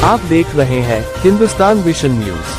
आप देख रहे हैं हिंदुस्तान विशन न्यूज।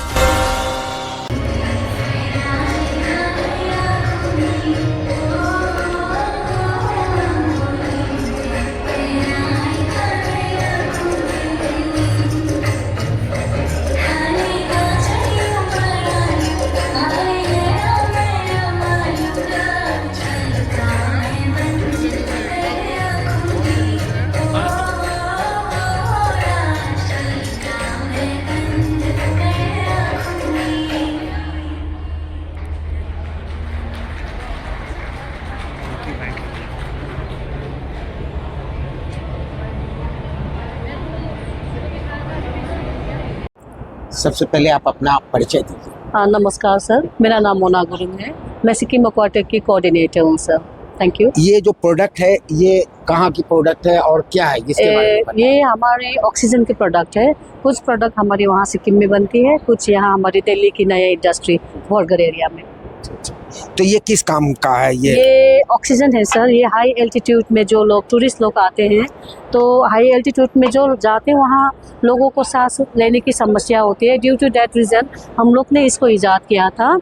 सबसे पहले आप अपना परिचय दीजिए। हाँ, नमस्कार सर, मेरा नाम मोना गुरुंग है। मैं सिक्किम एक्वाटेक की कोऑर्डिनेटर हूँ सर। Thank you. ये जो प्रोडक्ट है ये कहाँ की प्रोडक्ट है और क्या है इसके बारे में बताएं। ये हमारे ऑक्सीजन के प्रोडक्ट है। कुछ प्रोडक्ट हमारे वहाँ सिक्किम में बनती है, कुछ यहाँ हमारी दिल्ली की नया इंडस्ट्री बॉर्डर एरिया में। तो ये किस काम का है? ये ऑक्सीजन है सर। ये हाई एल्टीट्यूड में जो लोग टूरिस्ट लोग आते हैं, तो हाई एल्टीट्यूड में जो जाते हैं वहाँ लोगों को सांस लेने की समस्या होती है। ड्यू टू दैट रीज़न हम लोग ने इसको ईजाद किया था।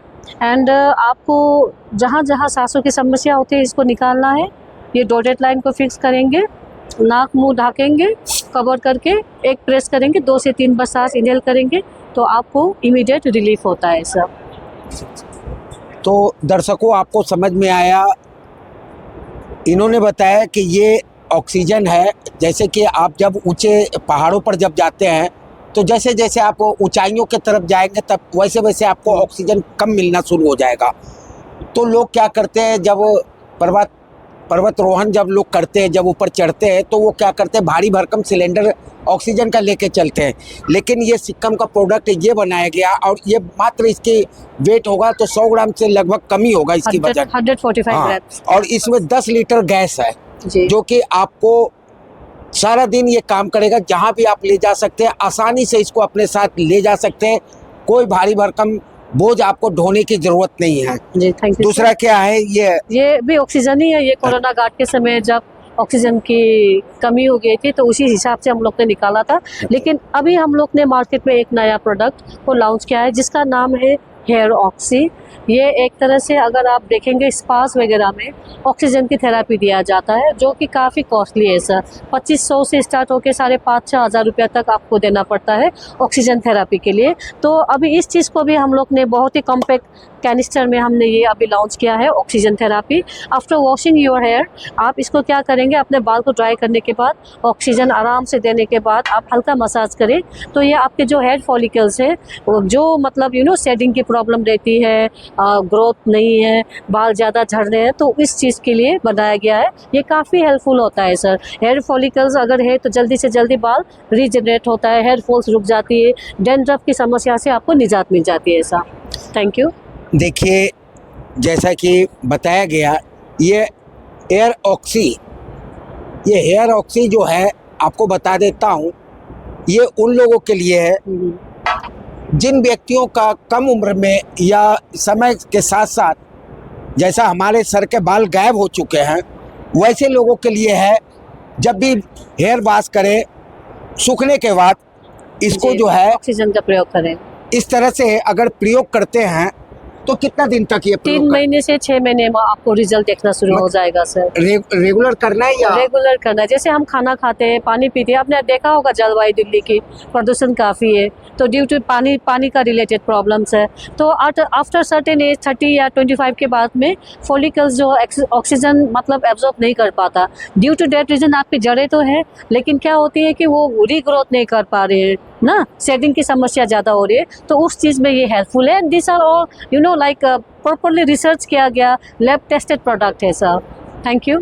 एंड आपको जहाँ जहाँ सांसों की समस्या होती है इसको निकालना है। ये डॉटेड लाइन को फिक्स करेंगे, नाक मुंह ढकेंगे, कवर करके एक प्रेस करेंगे, 2 से 3 बार सांस इनहेल करेंगे तो आपको इमीडिएट रिलीफ होता है सर। तो दर्शकों आपको समझ में आया, इन्होंने बताया कि ये ऑक्सीजन है। जैसे कि आप जब ऊंचे पहाड़ों पर जब जाते हैं तो जैसे जैसे आप ऊंचाइयों की तरफ जाएंगे तब वैसे वैसे आपको ऑक्सीजन कम मिलना शुरू हो जाएगा। तो लोग क्या करते हैं, जब पर्वतारोहण जब लोग करते हैं, जब ऊपर चढ़ते हैं तो वो क्या करते हैं, भारी भरकम सिलेंडर ऑक्सीजन का लेके चलते हैं। लेकिन ये सिक्किम का प्रोडक्ट ये बनाया गया और ये मात्र इसकी वेट होगा तो 100 ग्राम से लगभग कम ही होगा इसकी वजन, 145 ग्राम। और इसमें 10 लीटर गैस है जो कि आपको सारा दिन ये काम करेगा। जहाँ भी आप ले जा सकते हैं, आसानी से इसको अपने साथ ले जा सकते हैं। कोई भारी भरकम बोझ आपको ढोने की जरूरत नहीं है जी। Thank you. दूसरा क्या है, ये भी ऑक्सीजन ही है। ये कोरोना काल के समय जब ऑक्सीजन की कमी हो गई थी तो उसी हिसाब से हम लोग ने निकाला था। लेकिन अभी हम लोग ने मार्केट में एक नया प्रोडक्ट को लॉन्च किया है जिसका नाम है हेयर ऑक्सी। ये एक तरह से अगर आप देखेंगे स्पास वगैरह में ऑक्सीजन की थेरेपी दिया जाता है जो कि काफ़ी कॉस्टली है सर। 2500 से स्टार्ट होकर 5,500-6 हज़ार रुपया तक आपको देना पड़ता है ऑक्सीजन थेरेपी के लिए। तो अभी इस चीज़ को भी हम लोग ने बहुत ही कॉम्पैक्ट कैनिस्टर में हमने ये अभी लॉन्च किया है oxygen therapy. After washing your hair आप इसको क्या करेंगे, अपने बाल को ड्राई करने के बाद ऑक्सीजन आराम से देने के बाद आप हल्का मसाज करें तो ये आपके जो हेयर फॉलिकल्स है, जो मतलब शेडिंग की प्रॉब्लम रहती है, ग्रोथ नहीं है, बाल ज़्यादा झड़ रहे हैं, तो इस चीज़ के लिए बनाया गया है। ये काफ़ी हेल्पफुल होता है सर। हेयर फॉलिकल्स अगर है तो जल्दी से जल्दी बाल रीजनरेट होता है, हेयर फॉल्स रुक जाती है, डैंड्रफ की समस्या से आपको निजात मिल जाती है सर। Thank you. देखिए जैसा कि बताया गया, ये हेयर ऑक्सी जो है आपको बता देता हूँ, ये उन लोगों के लिए है जिन व्यक्तियों का कम उम्र में या समय के साथ साथ, जैसा हमारे सर के बाल गायब हो चुके हैं वैसे लोगों के लिए है। जब भी हेयर वॉश करें सूखने के बाद इसको जो है ऑक्सीजन का प्रयोग करें। इस तरह से अगर प्रयोग करते हैं तो कितना दिन तक ये 3 महीने से 6 महीने में आपको रिजल्ट देखना शुरू हो जाएगा सर। रेगुलर करना है या रेगुलर करना है। जैसे हम खाना खाते हैं, पानी पीते हैं, आपने देखा होगा जलवायु दिल्ली की प्रदूषण काफ़ी है तो ड्यू टू पानी का रिलेटेड प्रॉब्लम्स है। तो आफ्टर सर्टेन एज 30 या 25 के बाद में फॉलिकल्स जो ऑक्सीजन मतलब एब्जॉर्ब नहीं कर पाता। ड्यू टू दैट रीजन आपकी जड़ें तो है लेकिन क्या होती है कि वो रीग्रोथ नहीं कर पा रहे हैं ना, शेडिंग की समस्या ज़्यादा हो रही है, तो उस चीज़ में ये हेल्पफुल है। This are all like properly research किया गया, लैब टेस्टेड प्रोडक्ट है सर। Thank you.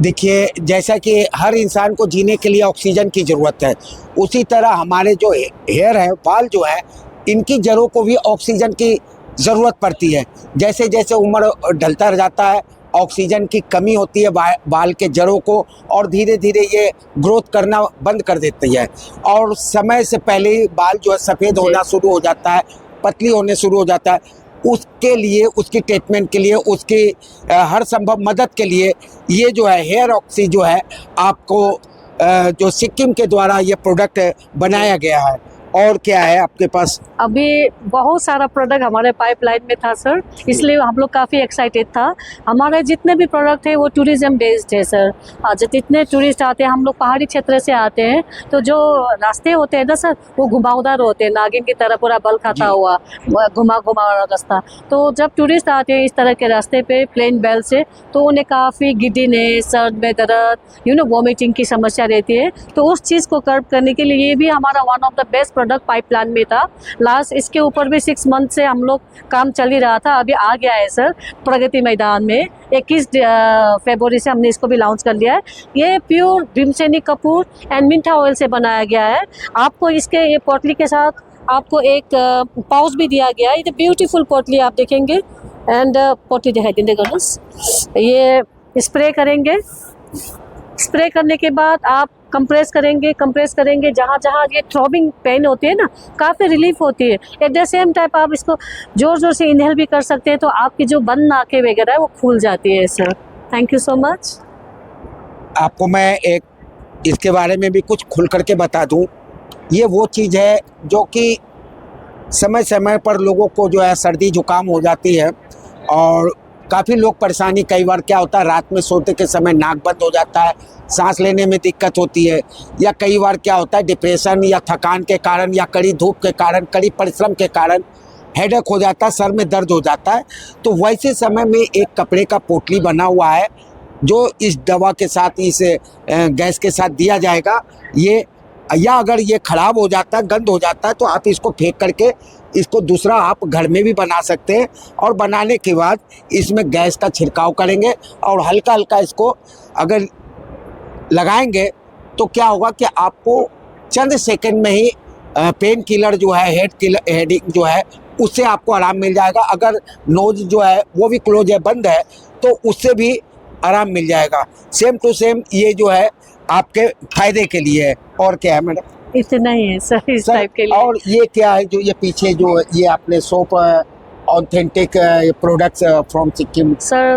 देखिए जैसा कि हर इंसान को जीने के लिए ऑक्सीजन की ज़रूरत है, उसी तरह हमारे जो हेयर है, बाल जो है, इनकी जड़ों को भी ऑक्सीजन की ज़रूरत पड़ती है। जैसे जैसे उम्र ढलता जाता है ऑक्सीजन की कमी होती है बाल के जड़ों को, और धीरे धीरे ये ग्रोथ करना बंद कर देती है और समय से पहले ही बाल जो है सफ़ेद होना शुरू हो जाता है, पतली होने शुरू हो जाता है। उसके लिए, उसकी ट्रीटमेंट के लिए, उसकी हर संभव मदद के लिए ये जो है हेयर ऑक्सी जो है आपको जो सिक्किम के द्वारा ये प्रोडक्ट बनाया गया है। और क्या है आपके पास? अभी बहुत सारा प्रोडक्ट हमारे पाइपलाइन में था सर, इसलिए हम लोग काफ़ी एक्साइटेड था। हमारे जितने भी प्रोडक्ट है वो टूरिज्म बेस्ड है सर। आज जितने टूरिस्ट आते हैं, हम लोग पहाड़ी क्षेत्र से आते हैं, तो जो रास्ते होते हैं ना सर, वो घुमावदार होते हैं, नागिन की तरह पूरा बल खाता हुआ घुमा वाला रास्ता। तो जब टूरिस्ट आते हैं इस तरह के रास्ते पे प्लेन बेल से, तो उन्हें काफ़ी गिड्डीनेस, सर में दर्द, वॉमिटिंग की समस्या रहती है। तो उस चीज़ को कर्व करने के लिए ये भी हमारा one of the best product pipeline में था। लास्ट इसके ऊपर भी 6 मंथ से हम लोग काम चल ही रहा था। अभी आ गया है सर प्रगति मैदान में, 21 फरवरी से हमने इसको भी लॉन्च कर लिया है। ये प्योर भीमसेनी कपूर एंड मिंथा ऑयल से बनाया गया है। आपको इसके ये पोटली के साथ आपको एक पाउच भी दिया गया है। ये ब्यूटीफुल पोटली आप देखेंगे, एंड पोटली दिखाई देंगे गर्ल्स। ये स्प्रे करेंगे, स्प्रे करने के बाद आप कंप्रेस करेंगे जहाँ जहाँ ये थ्रॉबिंग पेन होती है ना, काफ़ी रिलीफ होती है। एट द सेम टाइम आप इसको ज़ोर ज़ोर से इनहेल भी कर सकते हैं, तो आपकी जो बंद नाकें वगैरह है वो खुल जाती है sir. Thank you so much. आपको मैं एक इसके बारे में भी कुछ खुल करके बता दूं। ये वो चीज़ है जो कि समय समय पर लोगों को जो है सर्दी जुकाम हो जाती है, और काफ़ी लोग परेशानी, कई बार क्या होता है रात में सोते के समय नाक बंद हो जाता है, सांस लेने में दिक्कत होती है, या कई बार क्या होता है डिप्रेशन या थकान के कारण या कड़ी धूप के कारण, कड़ी परिश्रम के कारण हेडेक हो जाता है, सर में दर्द हो जाता है। तो वैसे समय में एक कपड़े का पोटली बना हुआ है जो इस दवा के साथ, इस गैस के साथ दिया जाएगा। ये, या अगर ये ख़राब हो जाता है, गंद हो जाता है, तो आप इसको फेंक करके इसको दूसरा आप घर में भी बना सकते हैं। और बनाने के बाद इसमें गैस का छिड़काव करेंगे और हल्का हल्का इसको अगर लगाएंगे तो क्या होगा कि आपको चंद सेकंड में ही पेन किलर जो है, हेडिंग जो है, उससे आपको आराम मिल जाएगा। अगर नोज जो है वो भी क्लोज है, बंद है, तो उससे भी आराम मिल जाएगा। सेम टू सेम ये जो है आपके फायदे के लिए है। और क्या है मैडम? इतना ही है सर इस टाइप के लिए। और ये क्या है जो ये पीछे जो ये आपने soap authentic products from Sikkim? Sir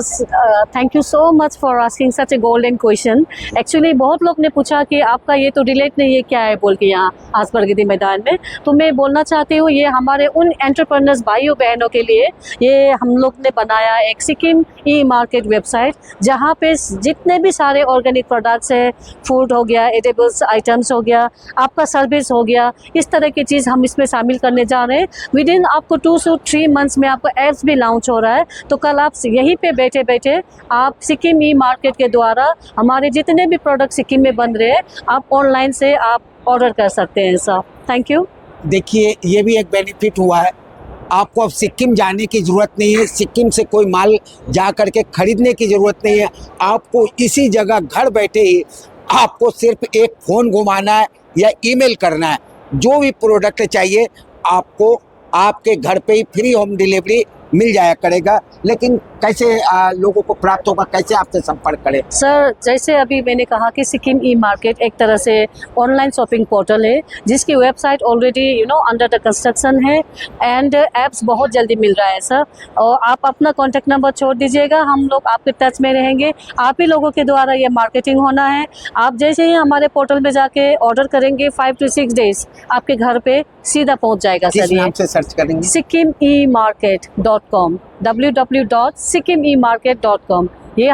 thank you so much for asking such A golden question. Actually बहुत लोग ने पूछा कि आपका ये तो रिलेट नहीं है क्या है बोल के यहाँ आज प्रगति मैदान में। तो मैं बोलना चाहती हूँ, ये हमारे उन एंटरप्रेन्योर्स भाइयों बहनों के लिए ये हम लोग ने बनाया एक सिक्किम ई मार्केट वेबसाइट, जहाँ पे जितने भी सारे ऑर्गेनिक प्रोडक्ट्स है, फूड हो गया, एडिबल्स आइटम्स हो गया, आपका सर्विस हो गया, इस तरह की चीज़ हम इसमें शामिल करने जा रहे हैं। विद इन आपको 2 से 3 मंथ्स में आपको एप्स भी लॉन्च हो रहा है। तो कल आप यहीं पे बैठे बैठे आप सिक्किम ई मार्केट के द्वारा हमारे जितने भी प्रोडक्ट सिक्किम में बन रहे हैं, आप ऑनलाइन से आप ऑर्डर कर सकते हैं सर। Thank you. देखिए, ये भी एक बेनिफिट हुआ है। आपको अब सिक्किम जाने की ज़रूरत नहीं है, सिक्किम से कोई माल जा कर के खरीदने की ज़रूरत नहीं है। आपको इसी जगह घर बैठे ही आपको सिर्फ एक फ़ोन घुमाना है या ईमेल करना है। जो भी प्रोडक्ट चाहिए आपको आपके घर पे ही फ्री होम डिलीवरी मिल जाया करेगा। लेकिन कैसे लोगों को प्राप्त होगा, कैसे आपसे संपर्क करें? सर जैसे अभी मैंने कहा कि सिक्किम ई मार्केट एक तरह से ऑनलाइन शॉपिंग पोर्टल है, जिसकी website already under the construction है, एंड एप्स बहुत जल्दी मिल रहा है सर। और आप अपना कॉन्टैक्ट नंबर छोड़ दीजिएगा, हम लोग आपके टच में रहेंगे। आप ही लोगों के द्वारा ये मार्केटिंग होना है। आप जैसे ही हमारे पोर्टल में जाके ऑर्डर करेंगे, 5 to 6 डेज आपके घर पे सीधा पहुंच जाएगा सर। किस नाम से सर्च करेंगे? SikkimEmarket.com, www.SikkimEmarket.com। ये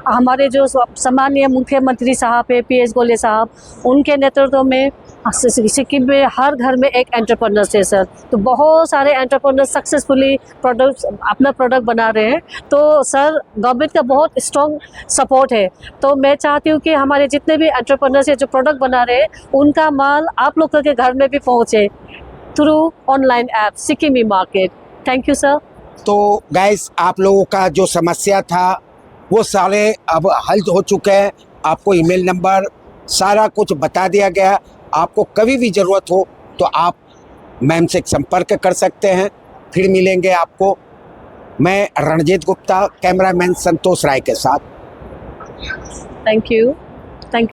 हमारे जो सम्मानीय मुख्यमंत्री साहब है, PS गोले साहब, उनके नेतृत्व में सिक्किम में हर घर में एक एंटरप्रेन्योर्स है सर। तो बहुत सारे एंटरप्रेन्योर्स सक्सेसफुली अपना प्रोडक्ट बना रहे हैं। तो सर गवर्नमेंट का बहुत स्ट्रॉन्ग सपोर्ट है। तो मैं चाहती हूँ कि हमारे जितने भी एंटरप्रेन्योर्स है जो प्रोडक्ट बना रहे हैं, उनका माल आप लोगों के घर में भी पहुँचे through online app Sikkim E market. Thank you sir. तो गाइस, आप लोगों का जो समस्या था वो सारे अब हल हो चुके हैं। आपको ईमेल नंबर सारा कुछ बता दिया गया। आपको कभी भी ज़रूरत हो तो आप मैम से संपर्क कर सकते हैं। फिर मिलेंगे आपको। मैं रणजीत गुप्ता, कैमरामैन संतोष राय के साथ। Thank you.